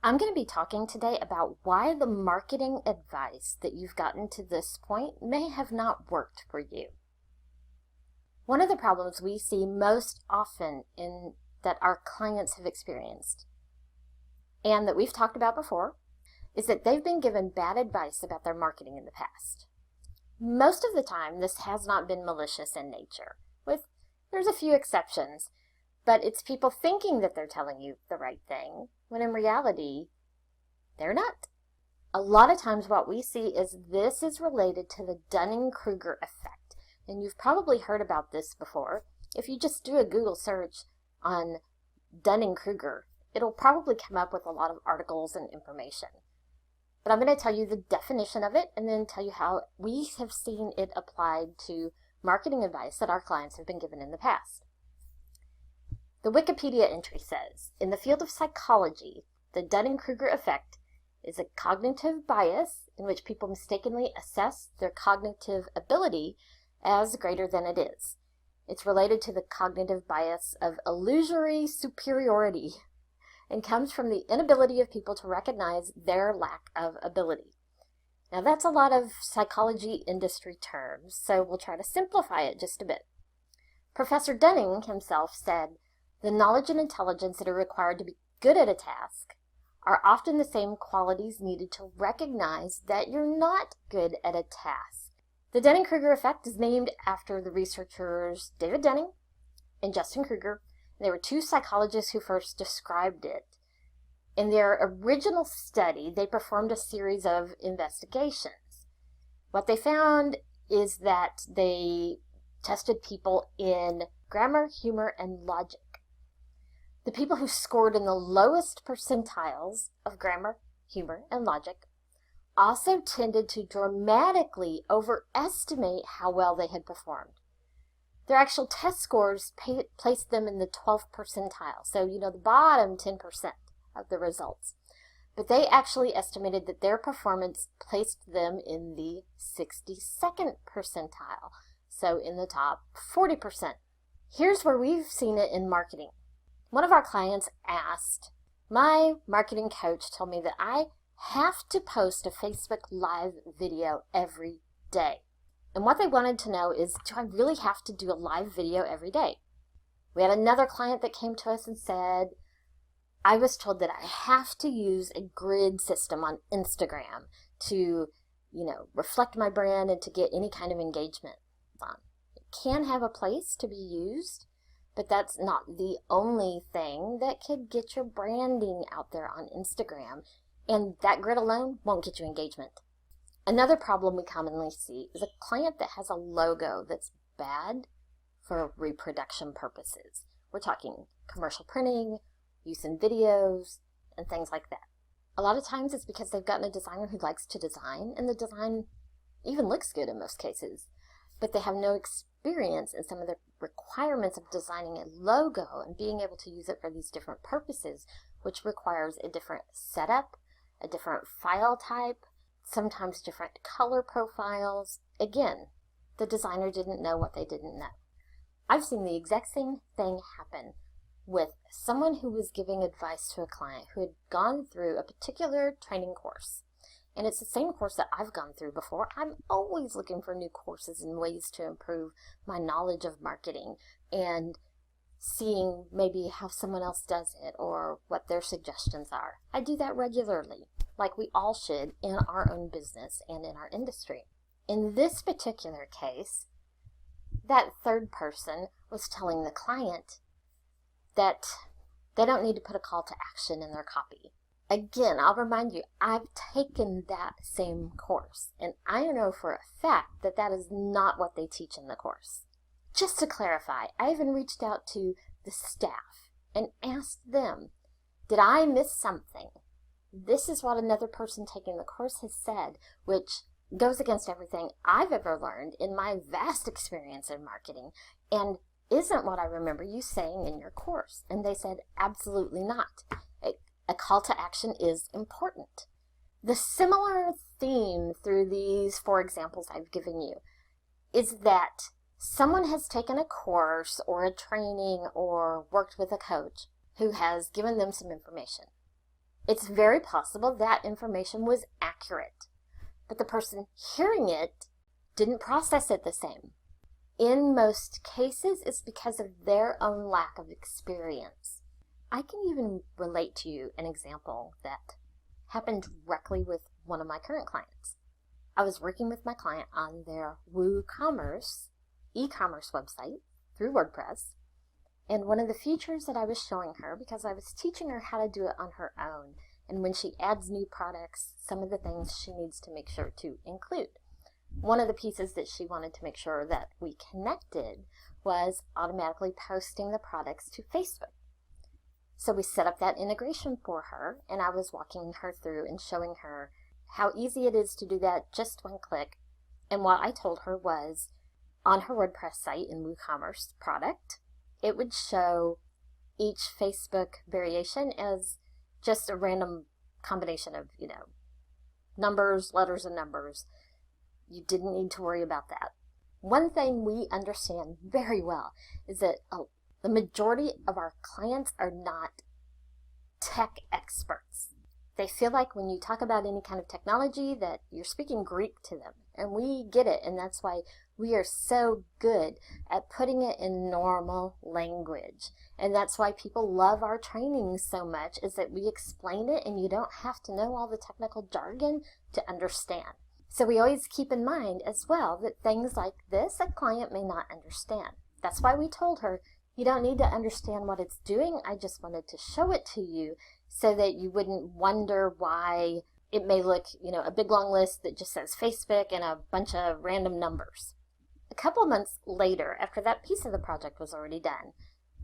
I'm going to be talking today about why the marketing advice that you've gotten to this point may have not worked for you. One of the problems we see most often that our clients have experienced, and that we've talked about before, is that they've been given bad advice about their marketing in the past. Most of the time, this has not been malicious in nature, there's a few exceptions, but it's people thinking that they're telling you the right thing, when in reality, they're not. A lot of times what we see is this is related to the Dunning-Kruger effect, and you've probably heard about this before. If you just do a Google search on Dunning-Kruger, it'll probably come up with a lot of articles and information. But I'm going to tell you the definition of it and then tell you how we have seen it applied to marketing advice that our clients have been given in the past. The Wikipedia entry says, in the field of psychology, the Dunning-Kruger effect is a cognitive bias in which people mistakenly assess their cognitive ability as greater than it is. It's related to the cognitive bias of illusory superiority and comes from the inability of people to recognize their lack of ability. Now that's a lot of psychology industry terms, so we'll try to simplify it just a bit. Professor Dunning himself said, the knowledge and intelligence that are required to be good at a task are often the same qualities needed to recognize that you're not good at a task. The Dunning-Kruger effect is named after the researchers David Dunning and Justin Kruger. They were two psychologists who first described it. In their original study, they performed a series of investigations. What they found is that they tested people in grammar, humor, and logic. The people who scored in the lowest percentiles of grammar, humor, and logic also tended to dramatically overestimate how well they had performed. Their actual test scores placed them in the 12th percentile, so the bottom 10% of the results. But they actually estimated that their performance placed them in the 62nd percentile, so in the top 40%. Here's where we've seen it in marketing. One of our clients asked, my marketing coach told me that I have to post a Facebook Live video every day. And what they wanted to know is, do I really have to do a live video every day? We had another client that came to us and said, I was told that I have to use a grid system on Instagram to, reflect my brand and to get any kind of engagement on. It can have a place to be used, but that's not the only thing that could get your branding out there on Instagram. And that grid alone won't get you engagement. Another problem we commonly see is a client that has a logo that's bad for reproduction purposes. We're talking commercial printing, use in videos, and things like that. A lot of times it's because they've gotten a designer who likes to design, and the design even looks good in most cases, but they have no experience in some of the requirements of designing a logo and being able to use it for these different purposes, which requires a different setup, a different file type, sometimes different color profiles. Again, the designer didn't know what they didn't know. I've seen the exact same thing happen with someone who was giving advice to a client who had gone through a particular training course. And it's the same course that I've gone through before. I'm always looking for new courses and ways to improve my knowledge of marketing and seeing maybe how someone else does it or what their suggestions are. I do that regularly, like we all should in our own business and in our industry. In this particular case, that third person was telling the client that they don't need to put a call to action in their copy. Again, I'll remind you, I've taken that same course, and I know for a fact that that is not what they teach in the course. Just to clarify, I even reached out to the staff and asked them, did I miss something? This is what another person taking the course has said, which goes against everything I've ever learned in my vast experience in marketing, and isn't what I remember you saying in your course. And they said, absolutely not. A call to action is important. The similar theme through these 4 examples I've given you is that someone has taken a course or a training or worked with a coach who has given them some information. It's very possible that information was accurate, but the person hearing it didn't process it the same. In most cases, it's because of their own lack of experience. I can even relate to you an example that happened directly with one of my current clients. I was working with my client on their WooCommerce e-commerce website through WordPress, and one of the features that I was showing her, because I was teaching her how to do it on her own, and when she adds new products, some of the things she needs to make sure to include. One of the pieces that she wanted to make sure that we connected was automatically posting the products to Facebook. So we set up that integration for her, and I was walking her through and showing her how easy it is to do that, just one click. And what I told her was, on her WordPress site in WooCommerce product, it would show each Facebook variation as just a random combination of, numbers, letters, and numbers. You didn't need to worry about that. One thing we understand very well is that the majority of our clients are not tech experts. They feel like when you talk about any kind of technology that you're speaking Greek to them. And we get it, and that's why we are so good at putting it in normal language. And that's why people love our training so much, is that we explain it and you don't have to know all the technical jargon to understand. So we always keep in mind as well that things like this a client may not understand. That's why we told her, you don't need to understand what it's doing. I just wanted to show it to you so that you wouldn't wonder why it may look, a big long list that just says Facebook and a bunch of random numbers. A couple months later, after that piece of the project was already done,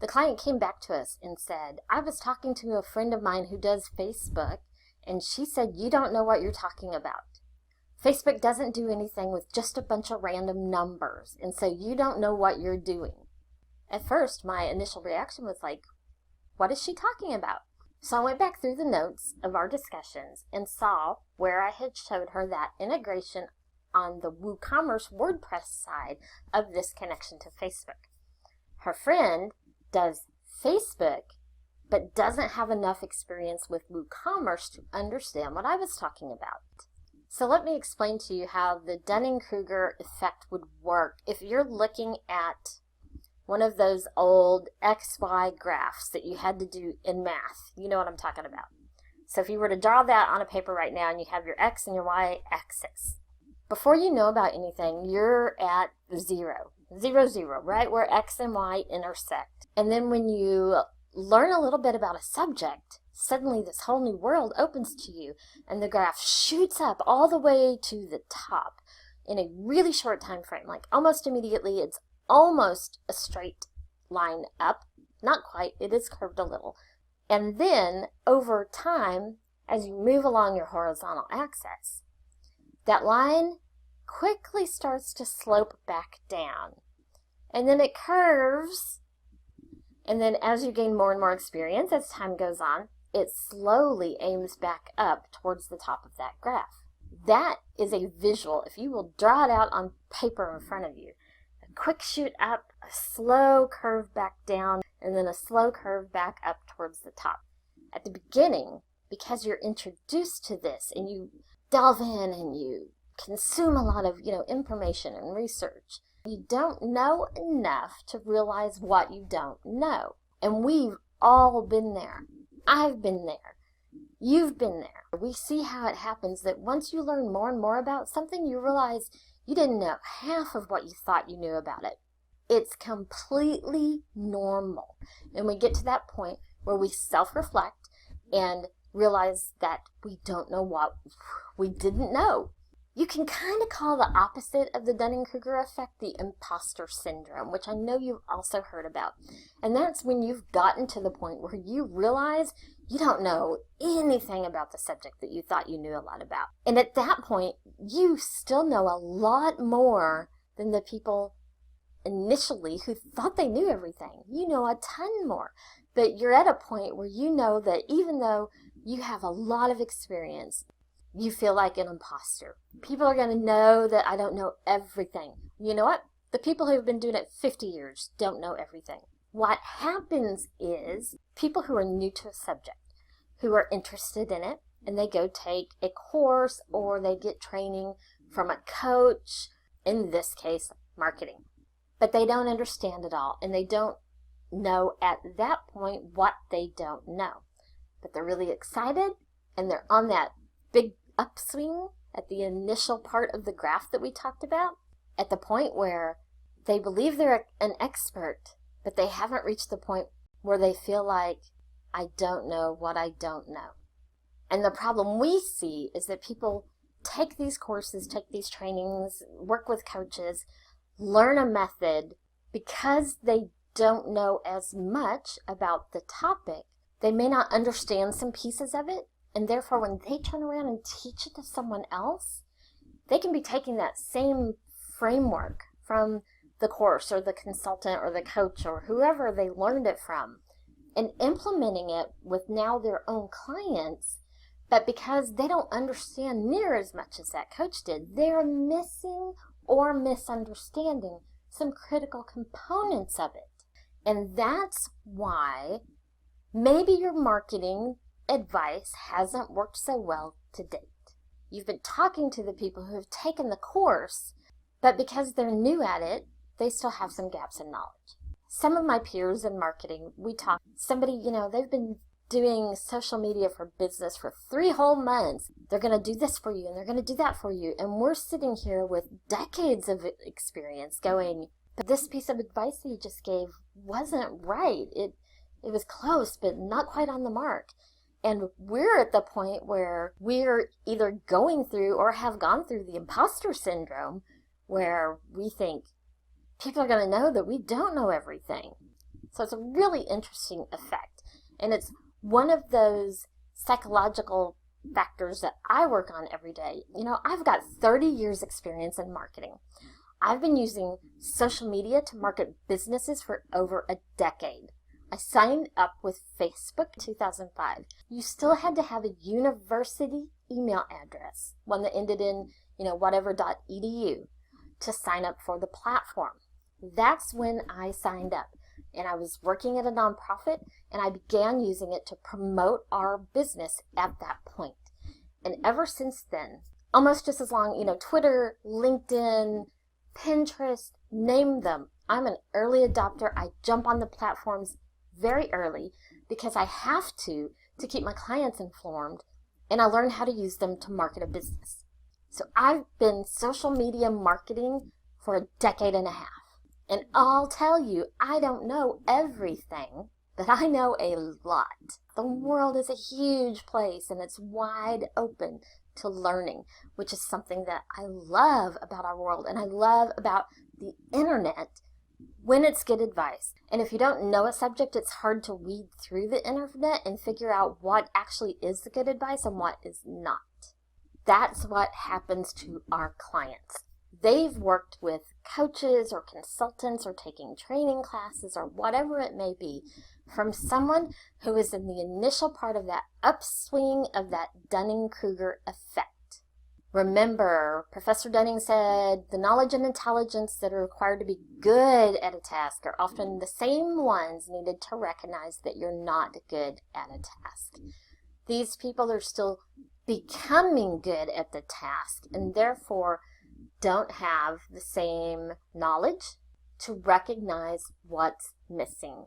the client came back to us and said, I was talking to a friend of mine who does Facebook, and she said, you don't know what you're talking about. Facebook doesn't do anything with just a bunch of random numbers, and so you don't know what you're doing. At first, my initial reaction was like, what is she talking about? So I went back through the notes of our discussions and saw where I had showed her that integration on the WooCommerce WordPress side of this connection to Facebook. Her friend does Facebook, but doesn't have enough experience with WooCommerce to understand what I was talking about. So let me explain to you how the Dunning-Kruger effect would work if you're looking at one of those old XY graphs that you had to do in math. You know what I'm talking about. So if you were to draw that on a paper right now and you have your X and your Y axis, before you know about anything, you're at 0, 0, 0, right? Where X and Y intersect. And then when you learn a little bit about a subject, suddenly this whole new world opens to you and the graph shoots up all the way to the top in a really short time frame. Like almost immediately, it's almost a straight line up. Not quite, it is curved a little. And then over time, as you move along your horizontal axis, that line quickly starts to slope back down. And then it curves. And then as you gain more and more experience, as time goes on, it slowly aims back up towards the top of that graph. That is a visual. If you will draw it out on paper in front of you, a quick shoot up, a slow curve back down, and then a slow curve back up towards the top. At the beginning, because you're introduced to this and you delve in and you consume a lot of, information and research, you don't know enough to realize what you don't know. And we've all been there. I've been there. You've been there. We see how it happens that once you learn more and more about something, you realize you didn't know half of what you thought you knew about it. It's completely normal. And we get to that point where we self-reflect and realize that we don't know what we didn't know. You can kind of call the opposite of the Dunning-Kruger effect the imposter syndrome, which I know you've also heard about. And that's when you've gotten to the point where you realize you don't know anything about the subject that you thought you knew a lot about. And at that point, you still know a lot more than the people initially who thought they knew everything. You know a ton more. But you're at a point where you know that even though you have a lot of experience, you feel like an imposter. People are going to know that I don't know everything. You know what? The people who have been doing it 50 years don't know everything. What happens is people who are new to a subject, who are interested in it, and they go take a course or they get training from a coach, in this case, marketing. But they don't understand it all, and they don't know at that point what they don't know. But they're really excited, and they're on that big upswing at the initial part of the graph that we talked about, at the point where they believe they're an expert, but they haven't reached the point where they feel like, I don't know what I don't know. And the problem we see is that people take these courses, take these trainings, work with coaches, learn a method because they don't know as much about the topic. They may not understand some pieces of it, and therefore when they turn around and teach it to someone else, they can be taking that same framework from the course or the consultant or the coach or whoever they learned it from and implementing it with now their own clients. But because they don't understand near as much as that coach did, they're missing or misunderstanding some critical components of it. And that's why maybe your marketing advice hasn't worked so well to date. You've been talking to the people who have taken the course, but because they're new at it, they still have some gaps in knowledge. Some of my peers in marketing, we talk, somebody, they've been doing social media for business for 3 whole months. They're going to do this for you and they're going to do that for you. And we're sitting here with decades of experience going, but this piece of advice that you just gave wasn't right. It was close, but not quite on the mark. And we're at the point where we're either going through or have gone through the imposter syndrome, where we think people are going to know that we don't know everything. So it's a really interesting effect. And it's one of those psychological factors that I work on every day. I've got 30 years experience in marketing. I've been using social media to market businesses for over a decade. I signed up with Facebook in 2005. You still had to have a university email address, one that ended in, whatever.edu, to sign up for the platform. That's when I signed up. And I was working at a nonprofit, and I began using it to promote our business at that point. And ever since then, almost just as long, Twitter, LinkedIn, Pinterest, name them. I'm an early adopter. I jump on the platforms very early because I have to keep my clients informed, and I learn how to use them to market a business. So I've been social media marketing for a decade and a half. And I'll tell you, I don't know everything, but I know a lot. The world is a huge place, and it's wide open to learning, which is something that I love about our world, and I love about the internet when it's good advice. And if you don't know a subject, it's hard to weed through the internet and figure out what actually is the good advice and what is not. That's what happens to our clients. They've worked with coaches or consultants or taking training classes or whatever it may be from someone who is in the initial part of that upswing of that Dunning-Kruger effect. Remember, Professor Dunning said the knowledge and intelligence that are required to be good at a task are often the same ones needed to recognize that you're not good at a task. These people are still becoming good at the task and therefore don't have the same knowledge to recognize what's missing,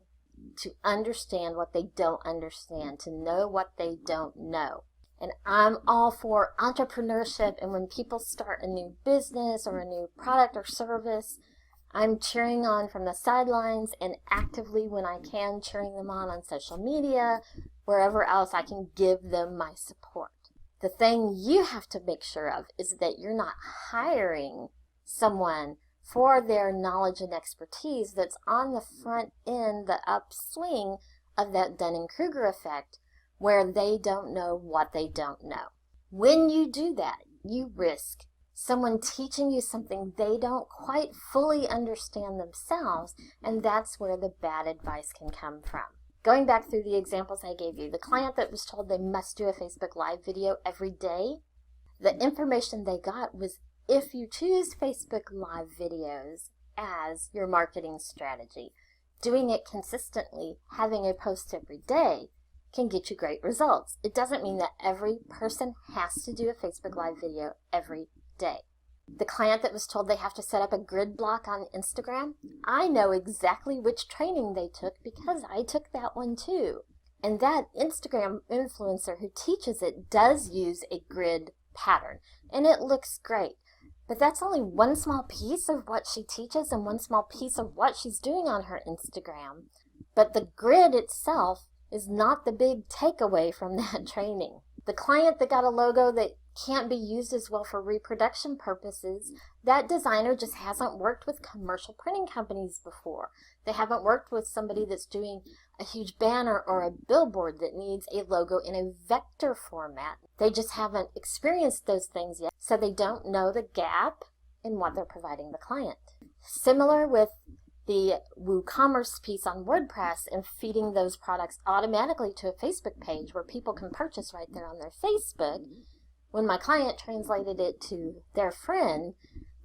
to understand what they don't understand, to know what they don't know. And I'm all for entrepreneurship, and when people start a new business or a new product or service, I'm cheering on from the sidelines and actively, when I can, cheering them on social media, wherever else I can give them my support. The thing you have to make sure of is that you're not hiring someone for their knowledge and expertise that's on the front end, the upswing of that Dunning-Kruger effect, where they don't know what they don't know. When you do that, you risk someone teaching you something they don't quite fully understand themselves, and that's where the bad advice can come from. Going back through the examples I gave you, the client that was told they must do a Facebook Live video every day, the information they got was, if you choose Facebook Live videos as your marketing strategy, doing it consistently, having a post every day, can get you great results. It doesn't mean that every person has to do a Facebook Live video every day. The client that was told they have to set up a grid block on Instagram, I know exactly which training they took because I took that one too. And that Instagram influencer who teaches it does use a grid pattern, and it looks great. But that's only one small piece of what she teaches and one small piece of what she's doing on her Instagram. But the grid itself is not the big takeaway from that training. The client that got a logo that can't be used as well for reproduction purposes, that designer just hasn't worked with commercial printing companies before. They haven't worked with somebody that's doing a huge banner or a billboard that needs a logo in a vector format. They just haven't experienced those things yet, so they don't know the gap in what they're providing the client. Similar with the WooCommerce piece on WordPress and feeding those products automatically to a Facebook page where people can purchase right there on their Facebook. When my client translated it to their friend,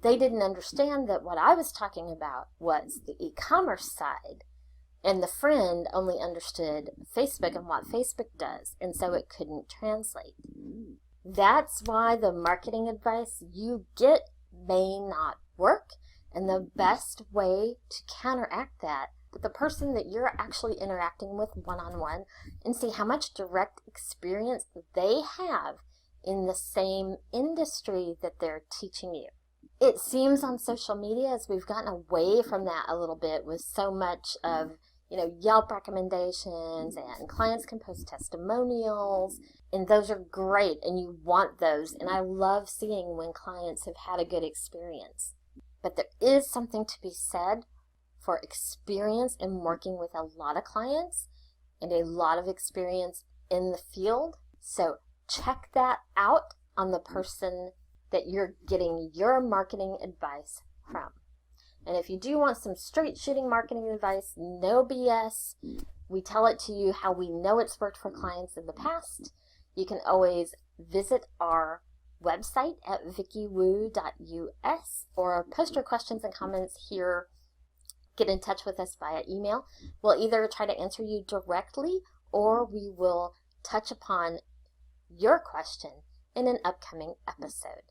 they didn't understand that what I was talking about was the e-commerce side, and the friend only understood Facebook and what Facebook does, and so it couldn't translate. That's why the marketing advice you get may not work, and the best way to counteract that with the person that you're actually interacting with one-on-one and see how much direct experience they have in the same industry that they're teaching you. It seems on social media, as we've gotten away from that a little bit with so much of, Yelp recommendations, and clients can post testimonials, and those are great, and you want those, and I love seeing when clients have had a good experience. But there is something to be said for experience in working with a lot of clients and a lot of experience in the field. So check that out on the person that you're getting your marketing advice from. And if you do want some straight shooting marketing advice, no BS, we tell it to you how we know it's worked for clients in the past, you can always visit our website at vickywoo.us or post your questions and comments here. Get in touch with us via email. We'll either try to answer you directly or we will touch upon your question in an upcoming episode.